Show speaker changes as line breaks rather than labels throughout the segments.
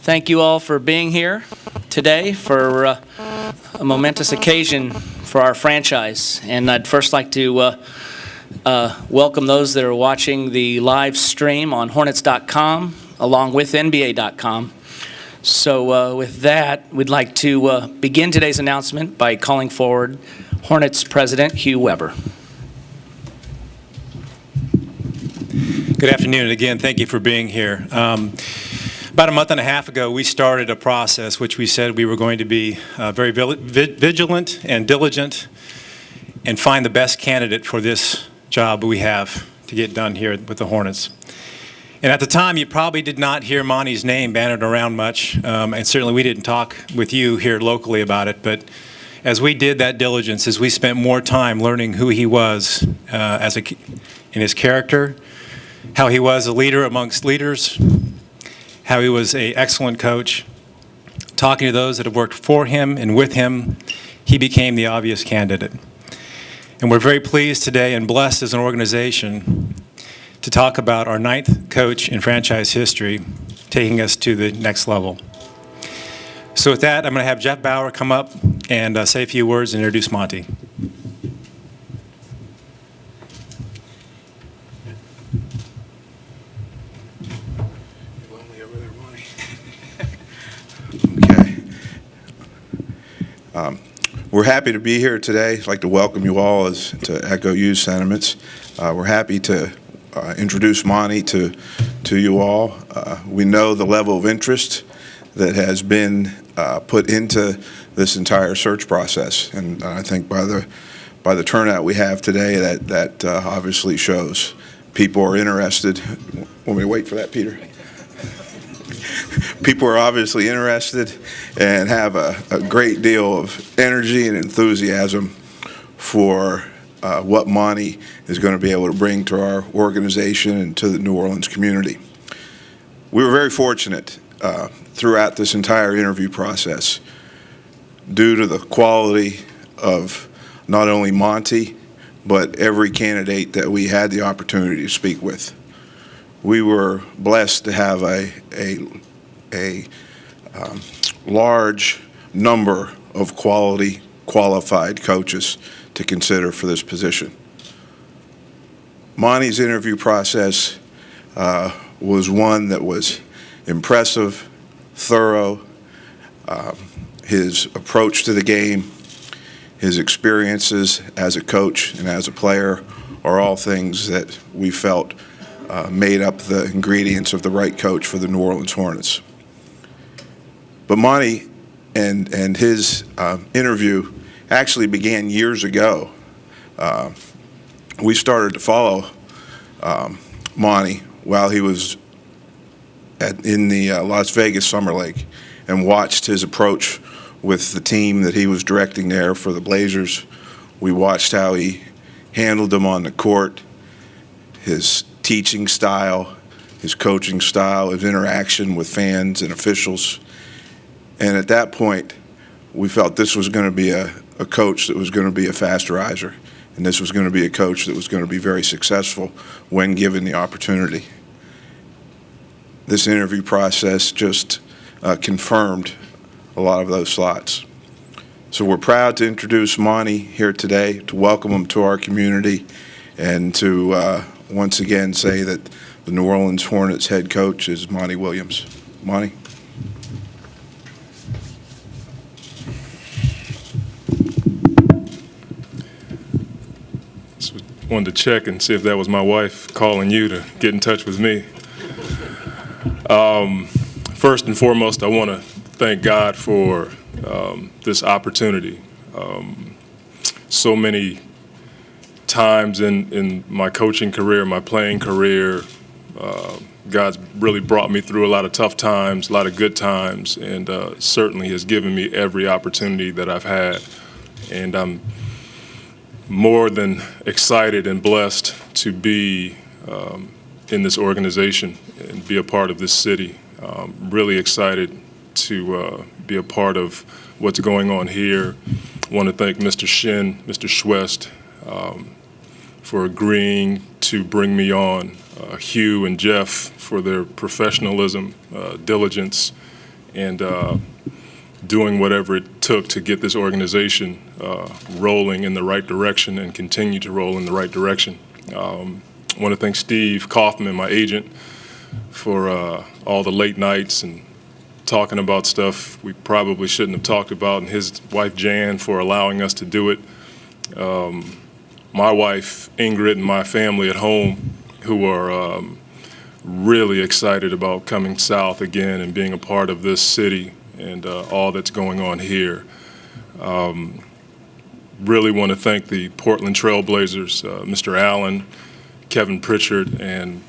Thank you all for being here today for a momentous occasion for our franchise. And I'd first like to welcome those that are watching the live stream on Hornets.com along with NBA.com. So with that, we'd like to begin today's announcement by calling forward Hornets President Hugh Weber.
Good afternoon, and again, thank you for being here. About a month and a half ago, we started a process which we said we were going to be very vigilant and diligent and find the best candidate for this job we have to get done here with the Hornets. And at the time, you probably did not hear Monty's name bandied around much, and certainly we didn't talk with you here locally about it, but as we did that diligence, as we spent more time learning who he was in his character, how he was a leader amongst leaders, how he was an excellent coach, talking to those that have worked for him and with him, he became the obvious candidate. And we're very pleased today and blessed as an organization to talk about our 9th coach in franchise history, taking us to the next level. So with that, I'm going to have Jeff Bauer come up and say a few words and introduce Monty.
We're happy to be here today. I'd like to welcome you all to echo Hugh's sentiments. We're happy to introduce Monty to you all. We know the level of interest that has been put into this entire search process, and I think by the turnout we have today, that obviously shows people are interested. Want me to wait for that, Peter? People are obviously interested and have a great deal of energy and enthusiasm for what Monty is going to be able to bring to our organization and to the New Orleans community. We were very fortunate throughout this entire interview process due to the quality of not only Monty, but every candidate that we had the opportunity to speak with. We were blessed to have a large number of qualified coaches to consider for this position. Monty's interview process was one that was impressive, thorough. His approach to the game, his experiences as a coach and as a player are all things that we felt made up the ingredients of the right coach for the New Orleans Hornets. But Monty and his interview actually began years ago. We started to follow Monty while he was in the Las Vegas Summer League and watched his approach with the team that he was directing there for the Blazers. We watched how he handled them on the court, his teaching style, his coaching style, his interaction with fans and officials. And at that point, we felt this was going to be a coach that was going to be a fast riser, and this was going to be a coach that was going to be very successful when given the opportunity. This interview process just confirmed a lot of those slots. So we're proud to introduce Monty here today, to welcome him to our community, and to once again say that the New Orleans Hornets head coach is Monty Williams. Monty?
Wanted to check and see if that was my wife calling you to get in touch with me. First and foremost, I want to thank God for this opportunity. So many times in my coaching career, my playing career, God's really brought me through a lot of tough times, a lot of good times, and certainly has given me every opportunity that I've had. And I'm more than excited and blessed to be in this organization and be a part of this city. Really excited to be a part of what's going on here. I want to thank Mr. Shin, Mr. Schwest, for agreeing to bring me on, Hugh and Jeff for their professionalism, diligence, and doing whatever it took to get this organization rolling in the right direction and continue to roll in the right direction. I want to thank Steve Kaufman, my agent, for all the late nights and talking about stuff we probably shouldn't have talked about, and his wife Jan for allowing us to do it. My wife Ingrid and my family at home, who are really excited about coming south again and being a part of this city and all that's going on here. Really want to thank the Portland Trailblazers, Mr. Allen, Kevin Pritchard, and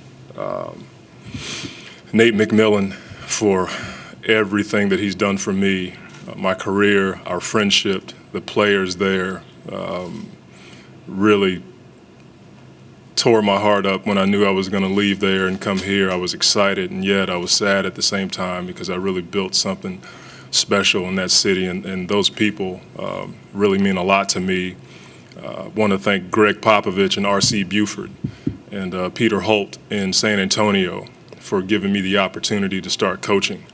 Nate McMillan for everything that he's done for me, my career, our friendship, the players there. Really tore my heart up when I knew I was going to leave there and come here. I was excited, and yet I was sad at the same time because I really built something special in that city, and those people really mean a lot to me. I want to thank Greg Popovich and R.C. Buford and Peter Holt in San Antonio for giving me the opportunity to start coaching.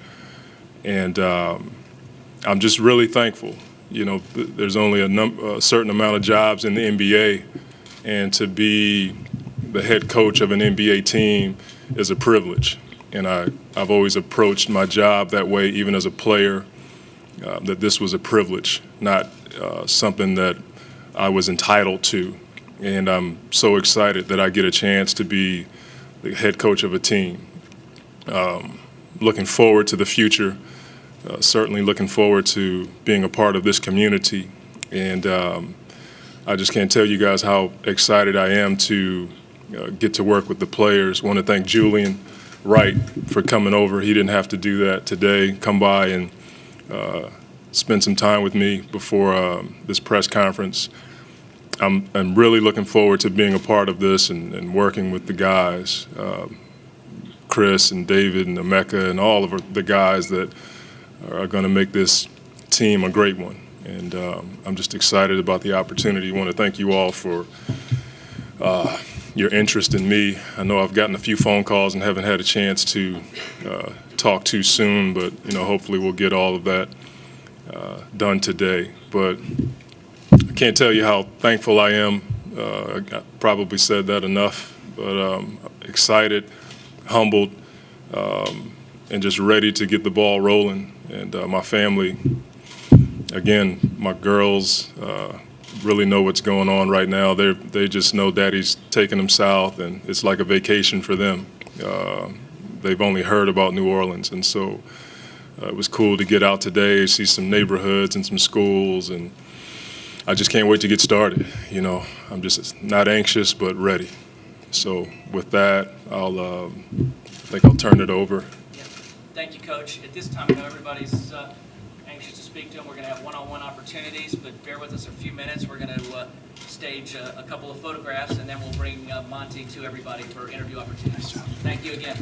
And I'm just really thankful. You know, there's only a certain amount of jobs in the NBA, and to be the head coach of an NBA team is a privilege. And I've always approached my job that way, even as a player, that this was a privilege, not something that I was entitled to. And I'm so excited that I get a chance to be the head coach of a team. Looking forward to the future. Certainly looking forward to being a part of this community, and I just can't tell you guys how excited I am to get to work with the players. I want to thank Julian Wright for coming over. He didn't have to do that today. Come by and spend some time with me before this press conference. I'm really looking forward to being a part of this and working with the guys, Chris and David and Emeka and all of the guys that are going to make this team a great one. And I'm just excited about the opportunity. I want to thank you all for your interest in me. I know I've gotten a few phone calls and haven't had a chance to talk too soon, but you know, hopefully we'll get all of that done today. But I can't tell you how thankful I am. I probably said that enough, but excited, humbled, and just ready to get the ball rolling. And my family, again, my girls really know what's going on right now. They just know Daddy's taking them south, and it's like a vacation for them. They've only heard about New Orleans, and so it was cool to get out today, see some neighborhoods and some schools, and I just can't wait to get started. You know, I'm just not anxious but ready. So with that, I think I'll turn it over.
Thank you, Coach. At this time, I know everybody's anxious to speak to him. We're going to have one-on-one opportunities, but bear with us a few minutes. We're going to stage a couple of photographs, and then we'll bring Monty to everybody for interview opportunities. Thank you again.